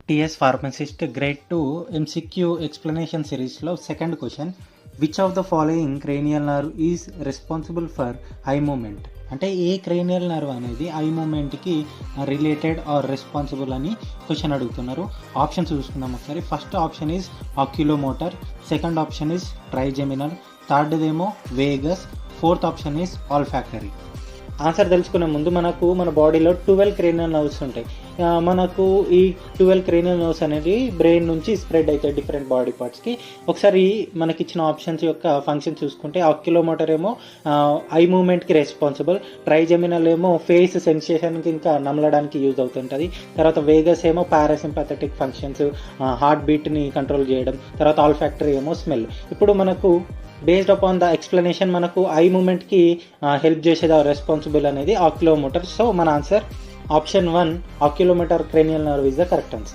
TS pharmacist grade 2 MCQ explanation సిరీస్లో second question, which of the following cranial nerve is responsible for eye movement? అంటే ఏ cranial nerve అనేది eye మూమెంట్కి related or responsible అని question అడుగుతున్నారు. Options చూసుకుందాం ఒకసారి. First option is oculomotor, second option is trigeminal, థర్డ్దేమో vagus, fourth option is olfactory. Answer తెలుసుకునే ముందు మనకు మన బాడీలో 12 క్రేనియల్ నర్వ్స్ ఉంటాయి. మనకు ఈ 12 క్రేనియల్ నర్వ్స్ అనేది బ్రెయిన్ నుంచి స్ప్రెడ్ అవుతాయి డిఫరెంట్ బాడీ పార్ట్స్కి. ఒకసారి మనకి ఇచ్చిన ఆప్షన్స్ యొక్క ఫంక్షన్ చూసుకుంటే ఆక్యులోమోటర్ ఏమో ఐ మూమెంట్కి రెస్పాన్సిబుల్, ట్రైజెమినల్ ఏమో ఫేస్ సెన్సేషన్కి ఇంకా నమలడానికి యూజ్ అవుతుంటుంది, తర్వాత వేగస్ ఏమో పారాసింపథెటిక్ ఫంక్షన్స్, హార్ట్ బీట్ని కంట్రోల్ చేయడం, తర్వాత ఆల్ఫాక్టరీ ఏమో స్మెల్. ఇప్పుడు మనకు బేస్డ్ అపాన్ ద ఎక్స్ప్లెనేషన్ మనకు ఐ మూమెంట్కి హెల్ప్ చేసేది రెస్పాన్సిబుల్ అనేది ఆక్యులోమోటర్. సో మన answer option 1 oculomotor cranial nerve is the correct answer.